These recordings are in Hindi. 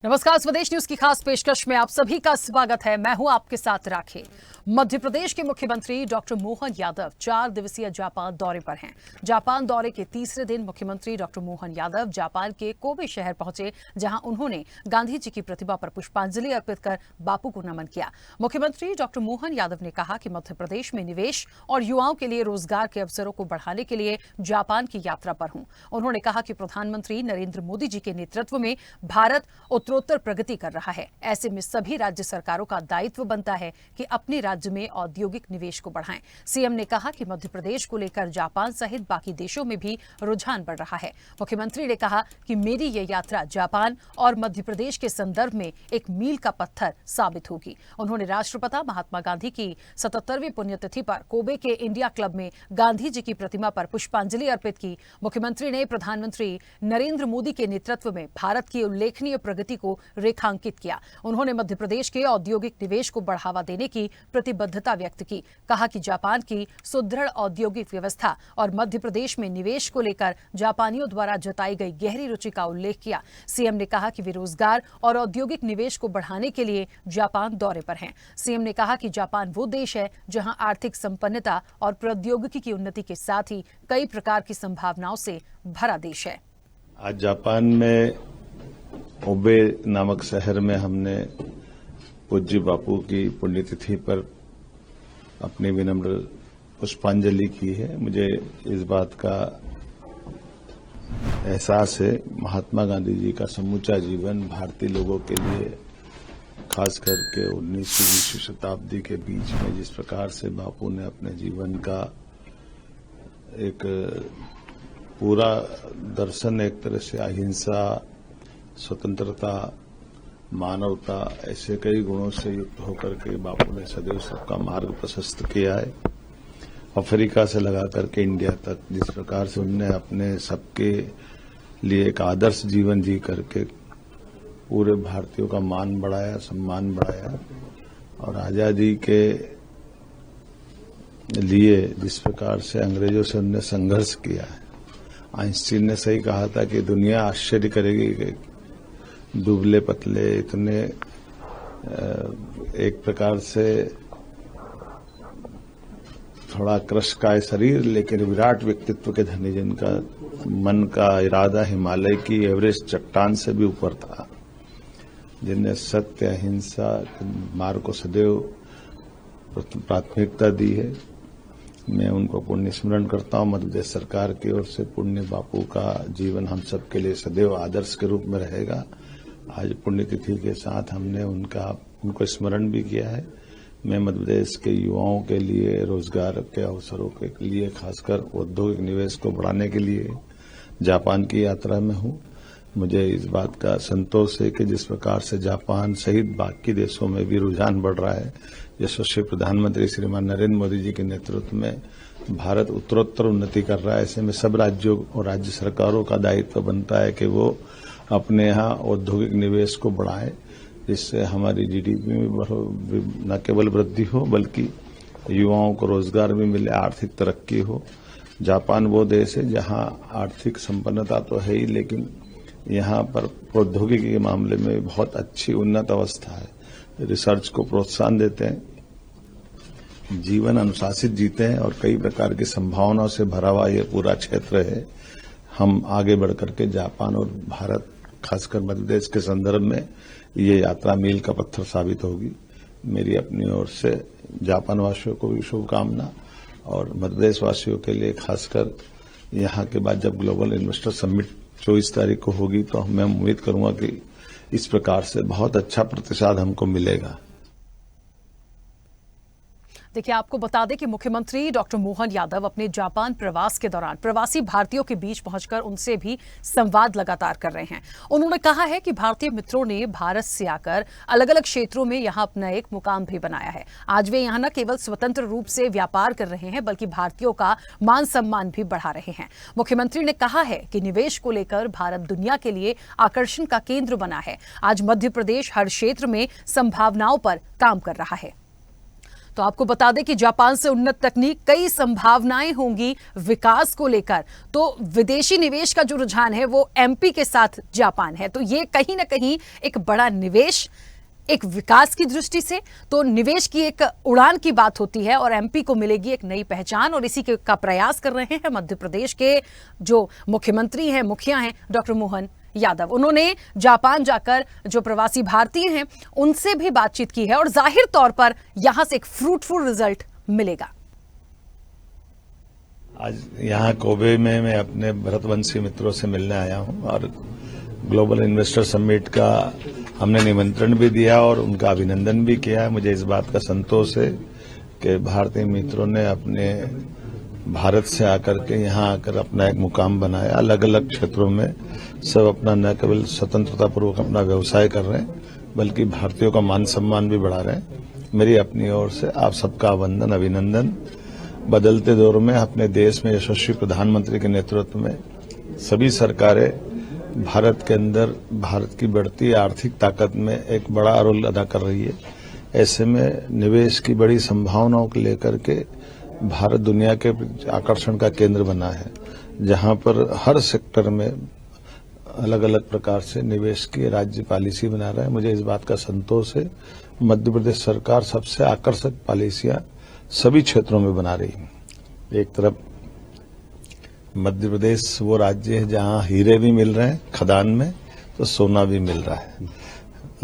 नमस्कार, स्वदेश न्यूज की खास पेशकश में आप सभी का स्वागत है। मैं हूं आपके साथ राखी। मध्य प्रदेश के मुख्यमंत्री डॉक्टर मोहन यादव 4 दिवसीय जापान दौरे पर हैं। जापान दौरे के तीसरे दिन मुख्यमंत्री डॉक्टर मोहन यादव जापान के कोबे शहर पहुंचे, जहां उन्होंने गांधी जी की प्रतिमा पर पुष्पांजलि अर्पित कर बापू को नमन किया। मुख्यमंत्री डॉक्टर मोहन यादव ने कहा कि मध्य प्रदेश में निवेश और युवाओं के लिए रोजगार के अवसरों को बढ़ाने के लिए जापान की यात्रा पर हूं। उन्होंने कहा कि प्रधानमंत्री नरेंद्र मोदी जी के नेतृत्व में भारत उत्तरोत्तर प्रगति कर रहा है। ऐसे में सभी राज्य सरकारों का दायित्व बनता है कि अपने राज्य में औद्योगिक निवेश को बढ़ाएं। सीएम ने कहा कि मध्य प्रदेश को लेकर जापान सहित बाकी देशों में भी रुझान बढ़ रहा है। मुख्यमंत्री ने कहा कि मेरी ये यात्रा जापान और मध्य प्रदेश के संदर्भ में एक मील का पत्थर साबित होगी। उन्होंने राष्ट्रपिता महात्मा गांधी की 77वीं पुण्यतिथि पर कोबे के इंडिया क्लब में गांधी जी की प्रतिमा पर पुष्पांजलि अर्पित की। मुख्यमंत्री ने प्रधानमंत्री नरेंद्र मोदी के नेतृत्व में भारत की उल्लेखनीय प्रगति को रेखांकित किया। उन्होंने मध्य प्रदेश के औद्योगिक निवेश को बढ़ावा देने की प्रतिबद्धता व्यक्त की। कहा कि जापान की सुदृढ़ औद्योगिक व्यवस्था और मध्य प्रदेश में निवेश को लेकर जापानियों द्वारा जताई गई गहरी रुचि का उल्लेख किया। सीएम ने कहा कि वे रोजगार और औद्योगिक निवेश को बढ़ाने के लिए जापान दौरे पर हैं। सीएम ने कहा कि जापान वो देश है जहां आर्थिक संपन्नता और प्रौद्योगिकी की उन्नति के साथ ही कई प्रकार की संभावनाओं से भरा देश है। आज जापान में कोबे नामक शहर में हमने पूज्य बापू की पुण्यतिथि पर अपनी विनम्र पुष्पांजलि की है। मुझे इस बात का एहसास है, महात्मा गांधी जी का समूचा जीवन भारतीय लोगों के लिए, खास करके 19वीं शताब्दी के बीच में जिस प्रकार से बापू ने अपने जीवन का एक पूरा दर्शन, एक तरह से अहिंसा, स्वतंत्रता, मानवता, ऐसे कई गुणों से युक्त होकर के बापू ने सदैव सबका मार्ग प्रशस्त किया है। अफ्रीका से लगा करके इंडिया तक जिस प्रकार से उन्होंने अपने सबके लिए एक आदर्श जीवन जी करके पूरे भारतीयों का मान बढ़ाया, सम्मान बढ़ाया, और आजादी के लिए जिस प्रकार से अंग्रेजों से उन्होंने संघर्ष किया है। आइंस्टीन ने सही कहा था कि दुनिया आश्चर्य करेगी कि दुबले पतले, इतने एक प्रकार से थोड़ा क्रशकाय शरीर लेकिन विराट व्यक्तित्व के धनी, जिनका मन का इरादा हिमालय की एवरेस्ट चट्टान से भी ऊपर था, जिनने सत्य, अहिंसा मार्ग को सदैव प्राथमिकता दी है। मैं उनको पुण्य स्मरण करता हूं। मध्य प्रदेश सरकार की ओर से पुण्य बापू का जीवन हम सबके लिए सदैव आदर्श के रूप में रहेगा। आज पुण्यतिथि के साथ हमने उनको स्मरण भी किया है। मैं मध्य प्रदेश के युवाओं के लिए रोजगार के अवसरों के लिए, खासकर औद्योगिक निवेश को बढ़ाने के लिए जापान की यात्रा में हूं। मुझे इस बात का संतोष है कि जिस प्रकार से जापान सहित बाकी देशों में भी रुझान बढ़ रहा है, यशस्वी प्रधानमंत्री श्रीमान नरेंद्र मोदी जी के नेतृत्व में भारत उत्तरोत्तर उन्नति कर रहा है। ऐसे में सब राज्यों और राज्य सरकारों का दायित्व बनता है कि वो अपने यहाँ औद्योगिक निवेश को बढ़ाएं, जिससे हमारी जीडीपी में न केवल वृद्धि हो बल्कि युवाओं को रोजगार भी मिले, आर्थिक तरक्की हो। जापान वो देश है जहाँ आर्थिक संपन्नता तो है ही, लेकिन यहाँ पर प्रौद्योगिकी के मामले में बहुत अच्छी उन्नत अवस्था है। रिसर्च को प्रोत्साहन देते हैं, जीवन अनुशासित जीते हैं, और कई प्रकार की संभावनाओं से भरा हुआ ये पूरा क्षेत्र है। हम आगे बढ़कर के जापान और भारत, खासकर मध्य प्रदेश के संदर्भ में ये यात्रा मील का पत्थर साबित होगी। मेरी अपनी ओर से जापान वासियों को भी शुभकामना, और मध्य प्रदेश वासियों के लिए खासकर यहाँ के बाद जब ग्लोबल इन्वेस्टर समिट 24 तारीख को होगी तो मैं उम्मीद करूंगा कि इस प्रकार से बहुत अच्छा प्रतिसाद हमको मिलेगा। देखिए, आपको बता दें कि मुख्यमंत्री डॉक्टर मोहन यादव अपने जापान प्रवास के दौरान प्रवासी भारतीयों के बीच पहुंचकर उनसे भी संवाद लगातार कर रहे हैं। उन्होंने कहा है कि भारतीय मित्रों ने भारत से आकर अलग अलग क्षेत्रों में यहां अपना एक मुकाम भी बनाया है। आज वे यहां न केवल स्वतंत्र रूप से व्यापार कर रहे हैं बल्कि भारतीयों का मान सम्मान भी बढ़ा रहे हैं। मुख्यमंत्री ने कहा है कि निवेश को लेकर भारत दुनिया के लिए आकर्षण का केंद्र बना है। आज मध्य प्रदेश हर क्षेत्र में संभावनाओं पर काम कर रहा है। तो आपको बता दें कि जापान से उन्नत तकनीक, कई संभावनाएं होंगी विकास को लेकर। तो विदेशी निवेश का जो रुझान है वो एमपी के साथ जापान है, तो ये कहीं ना कहीं एक बड़ा निवेश, एक विकास की दृष्टि से तो निवेश की एक उड़ान की बात होती है और एमपी को मिलेगी एक नई पहचान। और इसी का प्रयास कर रहे हैं मध्य प्रदेश के जो मुख्यमंत्री हैं, मुखिया हैं, डॉक्टर मोहन यादव। उन्होंने जापान जाकर जो प्रवासी भारतीय हैं उनसे भी बातचीत की है और जाहिर तौर पर यहां से एक फ्रूटफुल रिजल्ट मिलेगा। आज यहाँ कोबे में मैं अपने भरतवंशी मित्रों से मिलने आया हूँ और ग्लोबल इन्वेस्टर समिट का हमने निमंत्रण भी दिया और उनका अभिनंदन भी किया है। मुझे इस बात का संतोष है कि भारतीय मित्रों ने अपने भारत से आकर के यहाँ आकर अपना एक मुकाम बनाया। अलग अलग क्षेत्रों में सब अपना न केवल स्वतंत्रता पूर्वक अपना व्यवसाय कर रहे हैं बल्कि भारतीयों का मान सम्मान भी बढ़ा रहे हैं। मेरी अपनी ओर से आप सबका वंदन, अभिनंदन। बदलते दौर में अपने देश में यशस्वी प्रधानमंत्री के नेतृत्व में सभी सरकारें भारत के अंदर भारत की बढ़ती आर्थिक ताकत में एक बड़ा रोल अदा कर रही है। ऐसे में निवेश की बड़ी संभावनाओं को लेकर के भारत दुनिया के आकर्षण का केंद्र बना है, जहां पर हर सेक्टर में अलग अलग प्रकार से निवेश की राज्य पॉलिसी बना रहा है। मुझे इस बात का संतोष है। मध्य प्रदेश सरकार सबसे आकर्षक पॉलिसियां सभी क्षेत्रों में बना रही है। एक तरफ मध्य प्रदेश वो राज्य है जहां हीरे भी मिल रहे हैं खदान में, तो सोना भी मिल रहा है,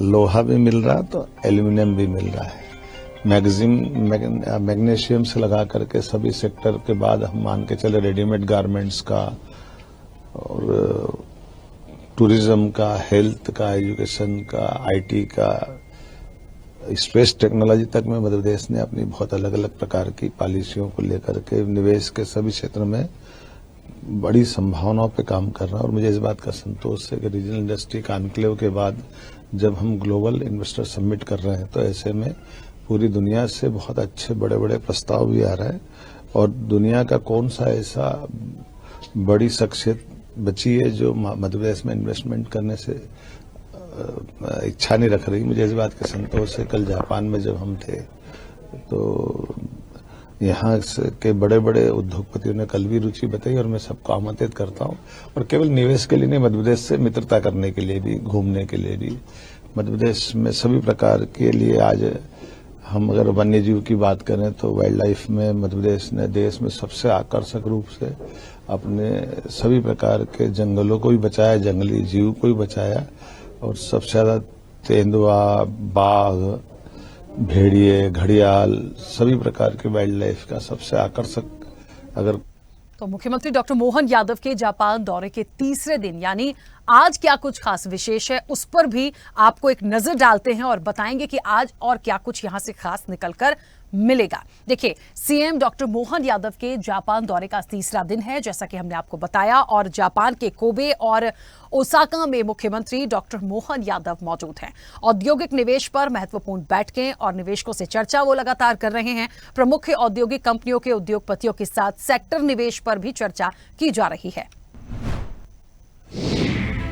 लोहा भी मिल रहा है तो एल्यूमिनियम भी मिल रहा है। मैग्नीशियम से लगा करके सभी सेक्टर के बाद हम मान के चले रेडीमेड गारमेंट्स का और टूरिज्म का, हेल्थ का, एजुकेशन का, आईटी का, स्पेस टेक्नोलॉजी तक में मध्य प्रदेश ने अपनी बहुत अलग अलग प्रकार की पॉलिसियों को लेकर के निवेश के सभी क्षेत्र में बड़ी संभावनाओं पे काम कर रहा है। और मुझे इस बात का संतोष है कि रीजनल इंडस्ट्री कॉन्क्लेव के बाद जब हम ग्लोबल इन्वेस्टर समिट कर रहे हैं तो ऐसे में पूरी दुनिया से बहुत अच्छे बड़े बड़े प्रस्ताव भी आ रहे हैं। और दुनिया का कौन सा ऐसा बड़ी शख्सियत बची है जो मध्य प्रदेश में इन्वेस्टमेंट करने से इच्छा नहीं रख रही। मुझे इस बात का संतोष है। कल जापान में जब हम थे तो यहाँ के बड़े बड़े उद्योगपतियों ने कल भी रुचि बताई और मैं सबको आमंत्रित करता हूँ। और केवल निवेश के लिए नहीं, मध्य प्रदेश से मित्रता करने के लिए भी, घूमने के लिए भी। मध्य प्रदेश में सभी प्रकार के लिए आज हम अगर वन्य जीव की बात करें तो वाइल्ड लाइफ में मध्य प्रदेश ने देश में सबसे आकर्षक रूप से अपने सभी प्रकार के जंगलों को भी बचाया, जंगली जीव को भी बचाया। और सबसे ज्यादा तेंदुआ, बाघ, भेड़िए, घड़ियाल, सभी प्रकार के वाइल्ड लाइफ का सबसे आकर्षक अगर तो मुख्यमंत्री डॉक्टर मोहन यादव के जापान दौरे के तीसरे दिन यानी आज क्या कुछ खास विशेष है उस पर भी आपको एक नजर डालते हैं और बताएंगे कि आज और क्या कुछ यहां से खास निकलकर मिलेगा। देखिए, सीएम डॉक्टर मोहन यादव के जापान दौरे का तीसरा दिन है, जैसा कि हमने आपको बताया, और जापान के कोबे और ओसाका में मुख्यमंत्री डॉक्टर मोहन यादव मौजूद हैं। औद्योगिक निवेश पर महत्वपूर्ण बैठकें और निवेशकों से चर्चा वो लगातार कर रहे हैं। प्रमुख औद्योगिक कंपनियों के उद्योगपतियों के साथ सेक्टर निवेश पर भी चर्चा की जा रही है।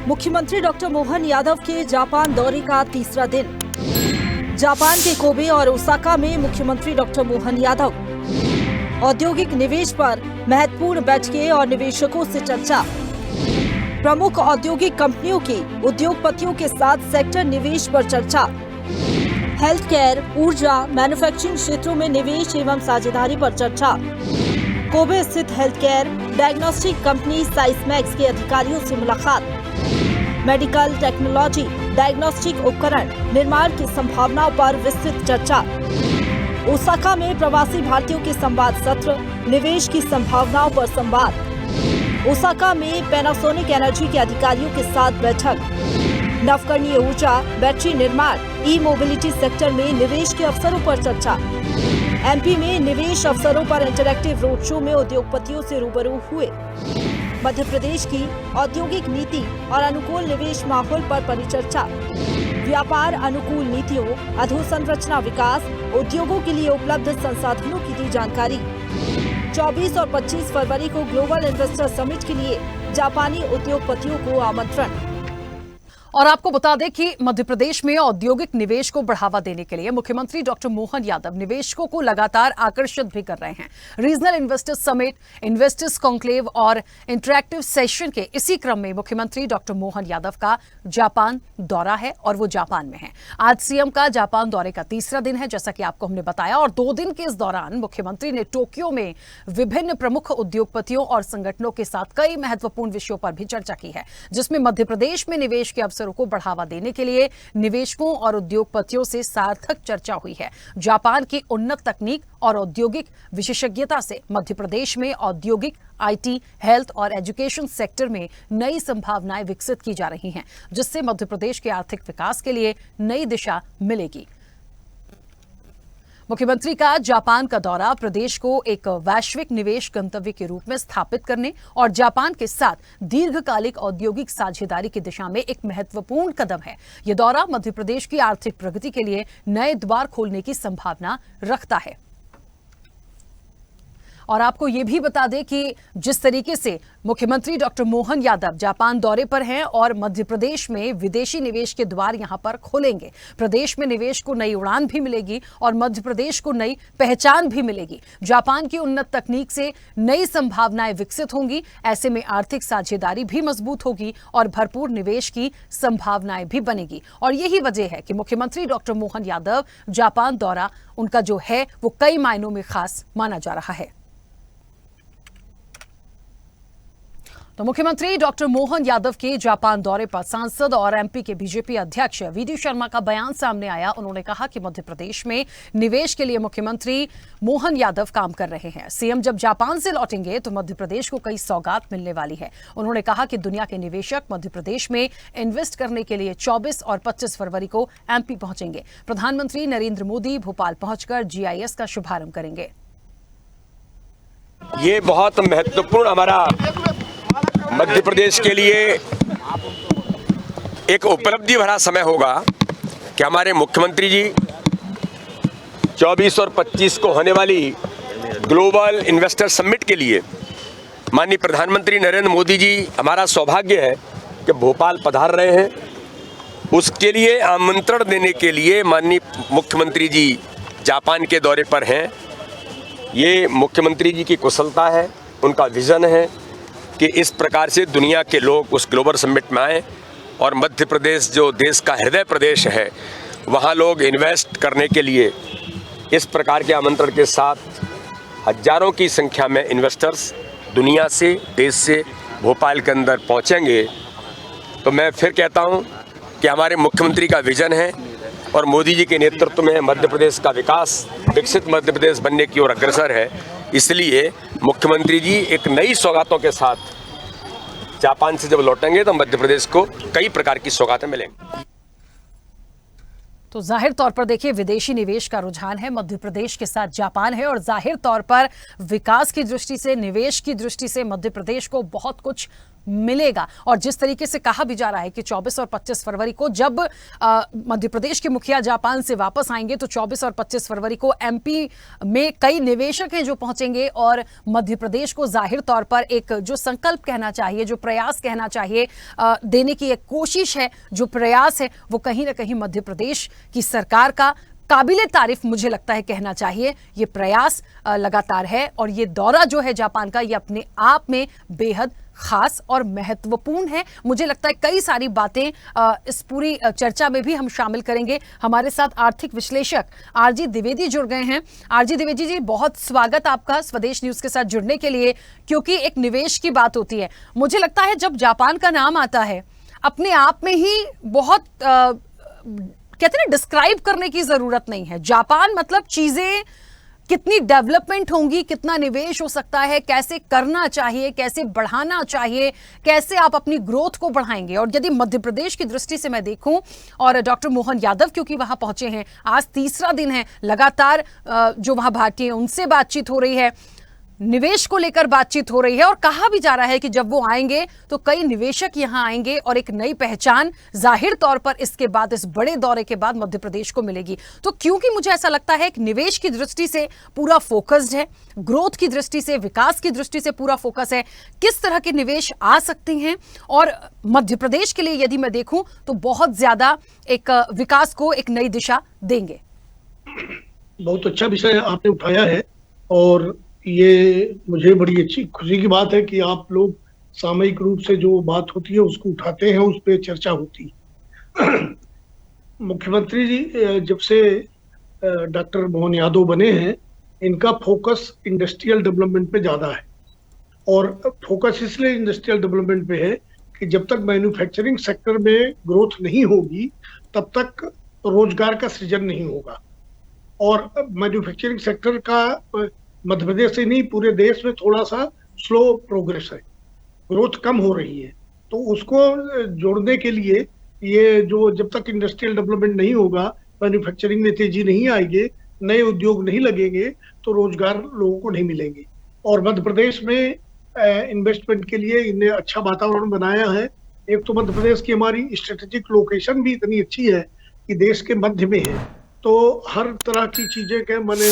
मुख्यमंत्री डॉक्टर मोहन यादव के जापान दौरे का तीसरा दिन। जापान के कोबे और ओसाका में मुख्यमंत्री डॉक्टर मोहन यादव। औद्योगिक निवेश पर महत्वपूर्ण बैठकें और निवेशकों से चर्चा। प्रमुख औद्योगिक कंपनियों के उद्योगपतियों के साथ सेक्टर निवेश पर चर्चा। हेल्थ केयर, ऊर्जा, मैन्युफैक्चरिंग क्षेत्रों में निवेश एवं साझेदारी पर चर्चा। कोबे स्थित हेल्थ केयर डायग्नोस्टिक कंपनी साइसमैक्स के अधिकारियों से मुलाकात। मेडिकल टेक्नोलॉजी, डायग्नोस्टिक उपकरण निर्माण की संभावनाओं पर विस्तृत चर्चा। ओसाका में प्रवासी भारतीयों के संवाद सत्र, निवेश की संभावनाओं पर संवाद। ओसाका में पैनासोनिक एनर्जी के अधिकारियों के साथ बैठक। नवकरणीय ऊर्जा, बैटरी निर्माण, ई मोबिलिटी सेक्टर में निवेश के अवसरों पर चर्चा। एमपी में निवेश अवसरों पर इंटरैक्टिव रोड शो में उद्योगपतियों से रूबरू हुए। मध्य प्रदेश की औद्योगिक नीति और अनुकूल निवेश माहौल पर परिचर्चा। व्यापार अनुकूल नीतियों, अधोसंरचना विकास, उद्योगों के लिए उपलब्ध संसाधनों की दी जानकारी। 24 और 25 फरवरी को ग्लोबल इन्वेस्टर समिट के लिए जापानी उद्योगपतियों को आमंत्रण। और आपको बता दें कि मध्य प्रदेश में औद्योगिक निवेश को बढ़ावा देने के लिए मुख्यमंत्री डॉक्टर मोहन यादव निवेशकों को लगातार आकर्षित भी कर रहे हैं। Regional investors summit, investors conclave और इंटरैक्टिव सेशन के इसी क्रम में मुख्यमंत्री डॉक्टर मोहन यादव का जापान दौरा है और वो जापान में है। आज सीएम का जापान दौरे का तीसरा दिन है, जैसा कि आपको हमने बताया, और 2 दिन के इस दौरान मुख्यमंत्री ने टोक्यो में विभिन्न प्रमुख उद्योगपतियों और संगठनों के साथ कई महत्वपूर्ण विषयों पर भी चर्चा की है, जिसमें मध्य प्रदेश में निवेश के अवसरों को बढ़ावा देने के लिए निवेशकों और उद्योगपतियों से सार्थक चर्चा हुई है। जापान की उन्नत तकनीक और औद्योगिक विशेषज्ञता से मध्य प्रदेश में औद्योगिक, आईटी, हेल्थ और एजुकेशन सेक्टर में नई संभावनाएं विकसित की जा रही हैं, जिससे मध्य प्रदेश के आर्थिक विकास के लिए नई दिशा मिलेगी। मुख्यमंत्री का जापान का दौरा प्रदेश को एक वैश्विक निवेश गंतव्य के रूप में स्थापित करने और जापान के साथ दीर्घकालिक औद्योगिक साझेदारी की दिशा में एक महत्वपूर्ण कदम है। यह दौरा मध्य प्रदेश की आर्थिक प्रगति के लिए नए द्वार खोलने की संभावना रखता है। और आपको यह भी बता दें कि जिस तरीके से मुख्यमंत्री डॉक्टर मोहन यादव जापान दौरे पर हैं और मध्य प्रदेश में विदेशी निवेश के द्वार यहां पर खोलेंगे, प्रदेश में निवेश को नई उड़ान भी मिलेगी और मध्य प्रदेश को नई पहचान भी मिलेगी। जापान की उन्नत तकनीक से नई संभावनाएं विकसित होंगी, ऐसे में आर्थिक साझेदारी भी मजबूत होगी और भरपूर निवेश की संभावनाएं भी बनेगी। और यही वजह है कि मुख्यमंत्री डॉक्टर मोहन यादव जापान दौरा उनका जो है वो कई मायनों में खास माना जा रहा है। तो मुख्यमंत्री डॉक्टर मोहन यादव के जापान दौरे पर सांसद और एमपी के बीजेपी अध्यक्ष वीडी शर्मा का बयान सामने आया। उन्होंने कहा कि मध्य प्रदेश में निवेश के लिए मुख्यमंत्री मोहन यादव काम कर रहे हैं। सीएम जब जापान से लौटेंगे तो मध्य प्रदेश को कई सौगात मिलने वाली है। उन्होंने कहा कि दुनिया के निवेशक मध्य प्रदेश में इन्वेस्ट करने के लिए 24 और 25 फरवरी को एमपी पहुंचेंगे। प्रधानमंत्री नरेंद्र मोदी भोपाल पहुंचकर जीआईएस का शुभारंभ करेंगे। ये बहुत महत्वपूर्ण हमारा मध्य प्रदेश के लिए एक उपलब्धि भरा समय होगा कि हमारे मुख्यमंत्री जी 24 और 25 को होने वाली ग्लोबल इन्वेस्टर समिट के लिए माननीय प्रधानमंत्री नरेंद्र मोदी जी, हमारा सौभाग्य है कि भोपाल पधार रहे हैं। उसके लिए आमंत्रण देने के लिए माननीय मुख्यमंत्री जी जापान के दौरे पर हैं। ये मुख्यमंत्री जी की कुशलता है, उनका विजन है कि इस प्रकार से दुनिया के लोग उस ग्लोबल समिट में आए और मध्य प्रदेश जो देश का हृदय प्रदेश है वहाँ लोग इन्वेस्ट करने के लिए इस प्रकार के आमंत्रण के साथ हजारों की संख्या में इन्वेस्टर्स दुनिया से, देश से भोपाल के अंदर पहुँचेंगे। तो मैं फिर कहता हूँ कि हमारे मुख्यमंत्री का विजन है और मोदी जी के नेतृत्व में मध्य प्रदेश का विकास विकसित मध्य प्रदेश बनने की ओर अग्रसर है। इसलिए मुख्यमंत्री जी एक नई सौगातों के साथ जापान से जब लौटेंगे तो मध्य प्रदेश को कई प्रकार की सौगातें मिलेंगी। तो जाहिर तौर पर देखिए, विदेशी निवेश का रुझान है, मध्य प्रदेश के साथ जापान है और जाहिर तौर पर विकास की दृष्टि से, निवेश की दृष्टि से मध्य प्रदेश को बहुत कुछ मिलेगा। और जिस तरीके से कहा भी जा रहा है कि 24 और 25 फरवरी को जब मध्य प्रदेश के मुखिया जापान से वापस आएंगे तो 24 और 25 फरवरी को एमपी में कई निवेशक हैं जो पहुंचेंगे और मध्य प्रदेश को जाहिर तौर पर एक जो संकल्प कहना चाहिए, जो प्रयास कहना चाहिए, देने की एक कोशिश है, जो प्रयास है, वो कहीं ना कहीं मध्य प्रदेश की सरकार का काबिले तारीफ मुझे लगता है कहना चाहिए। ये प्रयास लगातार है और ये दौरा जो है जापान का, ये अपने आप में बेहद खास और महत्वपूर्ण है। मुझे लगता है कई सारी बातें इस पूरी चर्चा में भी हम शामिल करेंगे। हमारे साथ आर्थिक विश्लेषक आरजी द्विवेदी जुड़ गए हैं। आरजी द्विवेदी जी, बहुत स्वागत आपका स्वदेश न्यूज के साथ जुड़ने के लिए, क्योंकि एक निवेश की बात होती है। मुझे लगता है जब जापान का नाम आता है अपने आप में ही बहुत कहते हैं डिस्क्राइब करने की जरूरत नहीं है। जापान मतलब चीजें कितनी डेवलपमेंट होंगी, कितना निवेश हो सकता है, कैसे करना चाहिए, कैसे बढ़ाना चाहिए, कैसे आप अपनी ग्रोथ को बढ़ाएंगे। और यदि मध्य प्रदेश की दृष्टि से मैं देखूं और डॉक्टर मोहन यादव क्योंकि वहां पहुंचे हैं, आज तीसरा दिन है, लगातार जो वहां भारतीय उनसे बातचीत हो रही है, निवेश को लेकर बातचीत हो रही है और कहा भी जा रहा है कि जब वो आएंगे तो कई निवेशक यहां आएंगे और एक नई पहचान जाहिर तौर पर इसके बाद, इस बड़े दौरे के बाद मध्य प्रदेश को मिलेगी। तो क्योंकि मुझे ऐसा लगता है एक निवेश की दृष्टि से पूरा फोकस्ड है, ग्रोथ की दृष्टि से, विकास की दृष्टि से पूरा फोकस है, किस तरह के निवेश आ सकते हैं और मध्य प्रदेश के लिए यदि मैं देखूं तो बहुत ज्यादा एक विकास को एक नई दिशा देंगे। बहुत अच्छा विषय आपने उठाया है और ये मुझे बड़ी अच्छी खुशी की बात है कि आप लोग सामयिक रूप से जो बात होती है उसको उठाते हैं, उस पर चर्चा होती है। मुख्यमंत्री जी जब से डॉक्टर मोहन यादव बने हैं, इनका फोकस इंडस्ट्रियल डेवलपमेंट पे ज्यादा है और फोकस इसलिए इंडस्ट्रियल डेवलपमेंट पे है कि जब तक मैन्युफैक्चरिंग सेक्टर में ग्रोथ नहीं होगी तब तक रोजगार का सृजन नहीं होगा। और मैन्युफैक्चरिंग सेक्टर का मध्य प्रदेश से नहीं पूरे देश में थोड़ा सा स्लो प्रोग्रेस है, ग्रोथ कम हो रही है। तो उसको जोड़ने के लिए ये जो जब तक इंडस्ट्रियल डेवलपमेंट नहीं होगा, मैन्युफैक्चरिंग में तेजी नहीं आएगी, नए उद्योग नहीं लगेंगे तो रोजगार लोगों को नहीं मिलेंगे। और मध्य प्रदेश में इन्वेस्टमेंट के लिए इन्हें अच्छा वातावरण बनाया है। एक तो मध्य प्रदेश की हमारी स्ट्रेटेजिक लोकेशन भी इतनी अच्छी है कि देश के मध्य में है, तो हर तरह की चीजें के माने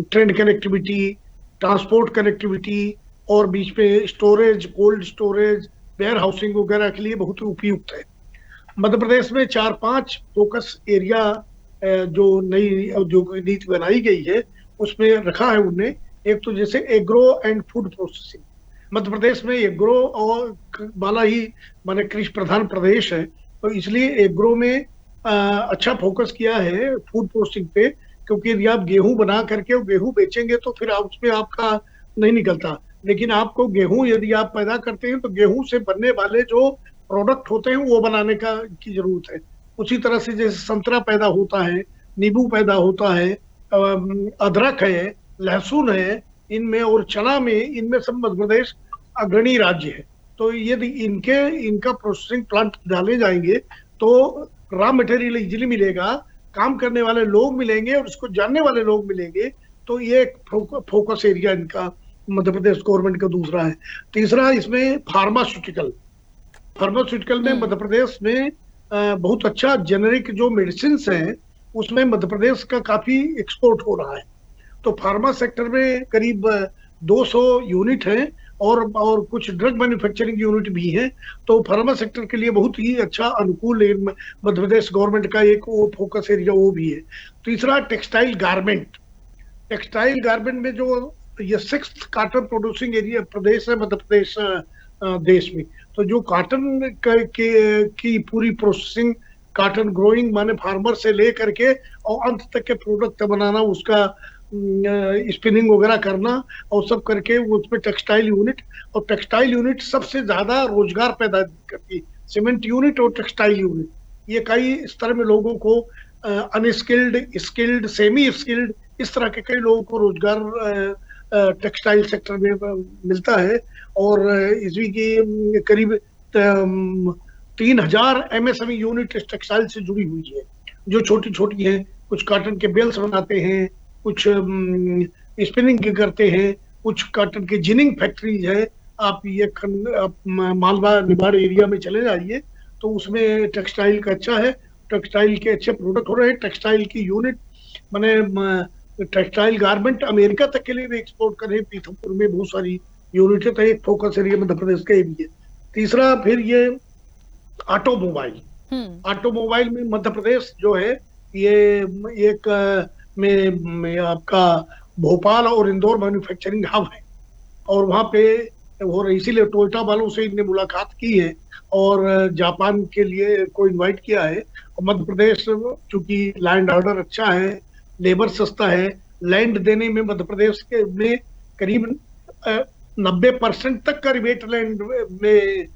ट्रेन कनेक्टिविटी, ट्रांसपोर्ट कनेक्टिविटी और बीच में storage, cold storage, warehousing वगैरह के लिए बहुत उपयुक्त है। मध्य प्रदेश में 4-5 फोकस एरिया जो नई औद्योगिक नीति बनाई गई है उसमें रखा है उन्हें। एक तो जैसे agro and food processing, Madhya Pradesh में एग्रो और वाला ही माने कृषि प्रधान प्रदेश है, तो इसलिए एग्रो में अच्छा फोकस किया है फूड प्रोसेसिंग पे, क्योंकि यदि आप गेहूं बना करके गेहूं बेचेंगे तो फिर उसमें आपका नहीं निकलता। लेकिन आपको गेहूं यदि आप पैदा करते हैं तो गेहूं से बनने वाले जो प्रोडक्ट होते हैं वो बनाने की जरूरत है। उसी तरह से जैसे संतरा पैदा होता है, नींबू पैदा होता है, अदरक है, लहसुन है, इनमें और चना में, इनमें सब मध्य प्रदेश अग्रणी राज्य है। तो यदि इनका प्रोसेसिंग प्लांट डाले जाएंगे तो रॉ मटेरियल इजीली मिलेगा, काम करने वाले लोग मिलेंगे और इसको जानने वाले लोग मिलेंगे। तो ये एक फोकस एरिया इनका मध्य प्रदेश गवर्नमेंट का दूसरा है। तीसरा इसमें फार्मास्यूटिकल में मध्य प्रदेश में बहुत अच्छा जेनेरिक जो मेडिसिन हैं उसमें मध्य प्रदेश का काफी एक्सपोर्ट हो रहा है। तो फार्मा सेक्टर में करीब 200 यूनिट हैं और कुछ ड्रग मैन्युफैक्चरिंग यूनिट भी हैं। तो फार्मा सेक्टर के लिए बहुत ही अच्छा अनुकूल मध्य प्रदेश गवर्नमेंट का एक वो फोकस एरिया वो भी है। तीसरा टेक्सटाइल गारमेंट में जो ये 6th कॉटन प्रोड्यूसिंग एरिया प्रदेश है मध्य प्रदेश देश में। तो जो कॉटन की पूरी प्रोसेसिंग, कॉटन ग्रोइंग माने फार्मर से ले करके और अंत तक के प्रोडक्ट बनाना, उसका स्पिनिंग वगैरह करना और सब करके उसमें टेक्सटाइल यूनिट सबसे ज्यादा रोजगार पैदा करती है। सीमेंट यूनिट और टेक्सटाइल यूनिट ये कई स्तर में लोगों को अनस्किल्ड, स्किल्ड, सेमी स्किल्ड इस तरह के कई लोगों को रोजगार टेक्सटाइल सेक्टर में मिलता है। और इसवी की करीब 3000 MSME यूनिट टेक्सटाइल से जुड़ी हुई है, जो छोटी छोटी है। कुछ कॉटन के बेल्स बनाते हैं, कुछ स्पिनिंग करते हैं, कुछ कॉटन की जिनिंग फैक्ट्रीज है। आप मालवा निबाड़ एरिया में चले जाइए तो उसमें टेक्सटाइल का अच्छा है, टेक्सटाइल के अच्छे प्रोडक्ट हो रहे हैं। टेक्सटाइल की यूनिट माने टेक्सटाइल गारमेंट अमेरिका तक के लिए भी एक्सपोर्ट कर रहे हैं। पीथमपुर में बहुत सारी यूनिट है, तो एक फोकस एरिया मध्य प्रदेश का भी है। तीसरा फिर ये ऑटोमोबाइल में मध्य प्रदेश जो है ये एक में आपका भोपाल और इंदौर मैन्युफैक्चरिंग हब है और वहाँ पे हो रही, इसीलिए टोयोटा वालों से इनने मुलाकात की है और जापान के लिए को इनवाइट किया है। और मध्य प्रदेश चूंकि लैंड ऑर्डर अच्छा है, लेबर सस्ता है, लैंड देने में मध्य प्रदेश के में करीब 90% तक का रिबेट लैंड में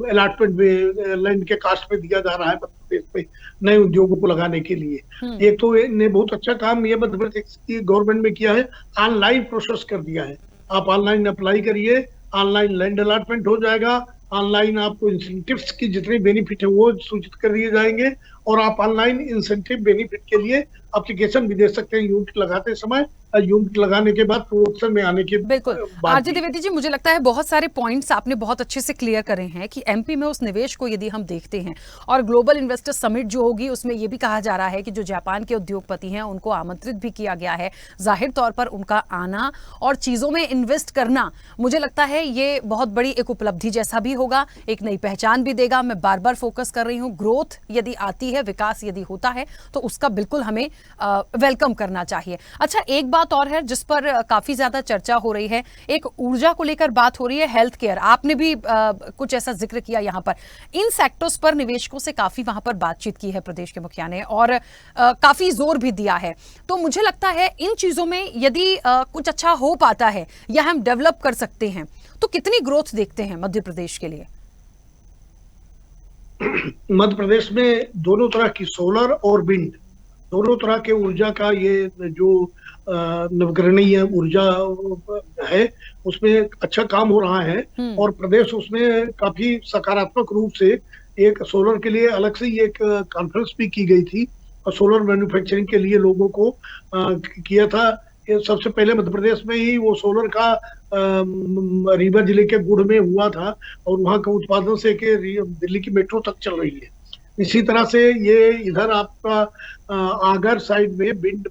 अलॉटमेंट में लैंड के कास्ट पे दिया जा रहा है मध्य प्रदेश पे नए उद्योगों को लगाने के लिए। एक तो इन्हें बहुत अच्छा काम ये मध्य प्रदेश की गवर्नमेंट में किया है, ऑनलाइन प्रोसेस कर दिया है। आप ऑनलाइन अप्लाई करिए, ऑनलाइन लैंड अलॉटमेंट हो जाएगा, ऑनलाइन आपको इंसेंटिव्स की जितने बेनिफिट है वो सूचित कर दिए जाएंगे और आप ऑनलाइन इंसेंटिव बेनिफिट के लिए एप्लीकेशन भी दे सकते हैं यूनिट लगाते समय, यूनिट लगाने के बाद प्रोडक्शन में आने के बिल्कुल। बाद आरजे द्विवेदी जी, मुझे लगता है बहुत सारे पॉइंट्स आपने बहुत अच्छे से क्लियर करे हैं कि एमपी में उस निवेश को यदि हम देखते हैं, और ग्लोबल इन्वेस्टर समिट जो होगी उसमें यह भी कहा जा रहा है कि जो जापान के उद्योगपति हैं उनको आमंत्रित भी किया गया है। जाहिर तौर पर उनका आना और चीजों में इन्वेस्ट करना, मुझे लगता है ये बहुत बड़ी एक उपलब्धि जैसा भी होगा, एक नई पहचान भी देगा। मैं बार बार फोकस कर रही हूँ, ग्रोथ यदि आती है, विकास यदि होता है तो उसका बिल्कुल हमें वेलकम करना चाहिए। अच्छा, एक बात और है जिस पर काफी ज्यादा चर्चा हो रही है, एक ऊर्जा को लेकर बात हो रही है, हेल्थ केयर, आपने भी कुछ ऐसा जिक्र किया यहाँ पर। इन सेक्टर्स पर निवेशकों से काफी वहां पर बातचीत की है प्रदेश के मुखिया ने, और काफी जोर भी दिया है। तो मुझे लगता है इन चीजों में यदि कुछ अच्छा हो पाता है या हम डेवलप कर सकते हैं तो कितनी ग्रोथ देखते हैं मध्य प्रदेश के लिए? मध्य प्रदेश में दोनों तरह की सोलर और विंड, दोनों तरह के ऊर्जा का ये जो नवकरणीय ऊर्जा है उसमें अच्छा काम हो रहा है, और प्रदेश उसमें काफी सकारात्मक रूप से, एक सोलर के लिए अलग से एक कॉन्फ्रेंस भी की गई थी और सोलर मैन्युफैक्चरिंग के लिए लोगों को किया था। ये सबसे पहले मध्य प्रदेश में ही वो सोलर का रीवा जिले के गुड़ में हुआ था, और वहाँ का उत्पादन से के दिल्ली की मेट्रो तक चल रही है। इसी तरह से ये इधर आपका आगर साइड में विंड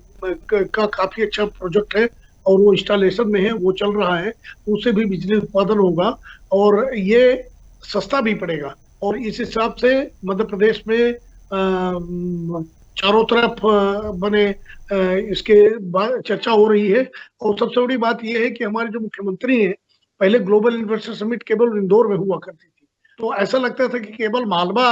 का काफी अच्छा प्रोजेक्ट है और वो इंस्टॉलेशन में है, वो चल रहा है, उससे भी बिजली उत्पादन होगा और ये सस्ता भी पड़ेगा। और इस हिसाब से मध्य प्रदेश में चारों तरफ बने इसके चर्चा हो रही है। और सबसे बड़ी बात यह है कि हमारे जो मुख्यमंत्री हैं, पहले ग्लोबल इन्वेस्टर समिट केवल इंदौर में हुआ करती थी, तो ऐसा लगता था कि केवल मालवा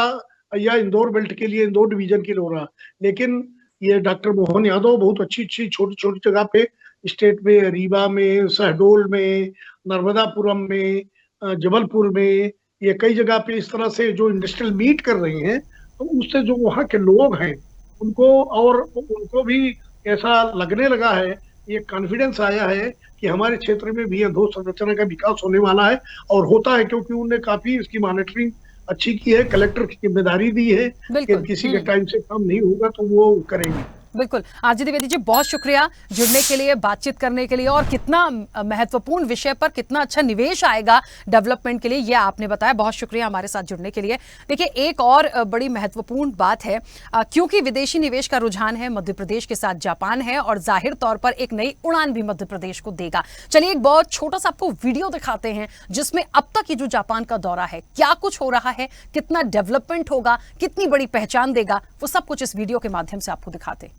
या इंदौर बेल्ट के लिए, इंदौर डिवीजन के लिए हो रहा, लेकिन ये डॉक्टर मोहन यादव बहुत अच्छी छोटी छोटी जगह पे स्टेट में, रीवा में, शहडोल में, नर्मदापुरम में, जबलपुर में, ये कई जगह पे इस तरह से जो इंडस्ट्रियल मीट कर रहे हैं, तो उससे जो वहाँ के लोग हैं उनको भी ऐसा लगने लगा है, ये कॉन्फिडेंस आया है कि हमारे क्षेत्र में भी अधोसंरचना का विकास होने वाला है, और होता है क्योंकि उन्होंने काफी इसकी मॉनिटरिंग अच्छी की है, कलेक्टर की जिम्मेदारी दी है कि किसी के टाइम से काम नहीं होगा तो वो करेंगे। बिल्कुल। आरजे द्विवेदी जी, बहुत शुक्रिया जुड़ने के लिए, बातचीत करने के लिए, और कितना महत्वपूर्ण विषय पर कितना अच्छा निवेश आएगा डेवलपमेंट के लिए, यह आपने बताया। बहुत शुक्रिया हमारे साथ जुड़ने के लिए। देखिए, एक और बड़ी महत्वपूर्ण बात है, क्योंकि विदेशी निवेश का रुझान है, मध्य प्रदेश के साथ जापान है, और जाहिर तौर पर एक नई उड़ान भी मध्य प्रदेश को देगा। चलिए एक बहुत छोटा सा आपको वीडियो दिखाते हैं जिसमें अब तक ये जो जापान का दौरा है, क्या कुछ हो रहा है, कितना डेवलपमेंट होगा, कितनी बड़ी पहचान देगा, वो सब कुछ इस वीडियो के माध्यम से आपको दिखाते हैं।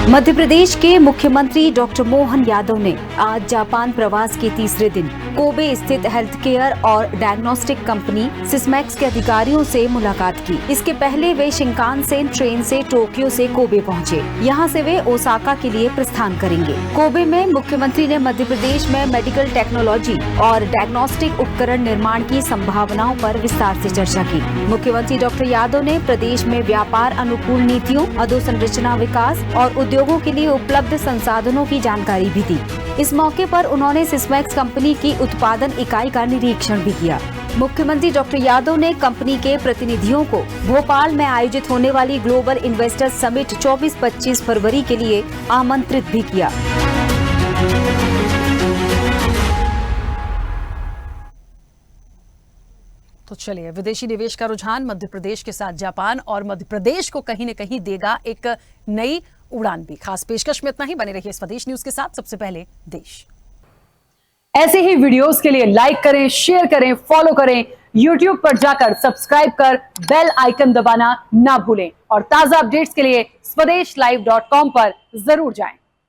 मध्य प्रदेश के मुख्यमंत्री डॉक्टर मोहन यादव ने आज जापान प्रवास के तीसरे दिन कोबे स्थित हेल्थ केयर और डायग्नोस्टिक कंपनी सिस्मैक्स के अधिकारियों से मुलाकात की। इसके पहले वे शिंकानसेन ट्रेन से टोक्यो से कोबे पहुंचे। यहां से वे ओसाका के लिए प्रस्थान करेंगे। कोबे में मुख्यमंत्री ने मध्य प्रदेश में मेडिकल टेक्नोलॉजी और डायग्नोस्टिक उपकरण निर्माण की संभावनाओं पर विस्तार से चर्चा की। मुख्यमंत्री डॉक्टर यादव ने प्रदेश में व्यापार अनुकूल नीतियों, अधोसंरचना विकास और उद्योगों के लिए उपलब्ध संसाधनों की जानकारी भी दी। इस मौके पर उन्होंने सिस्मैक्स कंपनी की उत्पादन इकाई का निरीक्षण भी किया। मुख्यमंत्री डॉक्टर यादव ने कंपनी के प्रतिनिधियों को भोपाल में आयोजित होने वाली ग्लोबल इन्वेस्टर समिट 24-25 फरवरी के लिए आमंत्रित भी किया। तो चलिए, विदेशी निवेश का रुझान मध्य प्रदेश के साथ जापान, और मध्य प्रदेश को कहीं न कहीं देगा एक नई उड़ान भी। खास पेशकश में इतना ही। बने रहिए स्वदेश न्यूज के साथ। सबसे पहले देश। ऐसे ही वीडियोस के लिए लाइक करें, शेयर करें, फॉलो करें। YouTube पर जाकर सब्सक्राइब कर बेल आइकन दबाना ना भूलें, और ताजा अपडेट्स के लिए स्वदेशलाइव.com पर जरूर जाएं।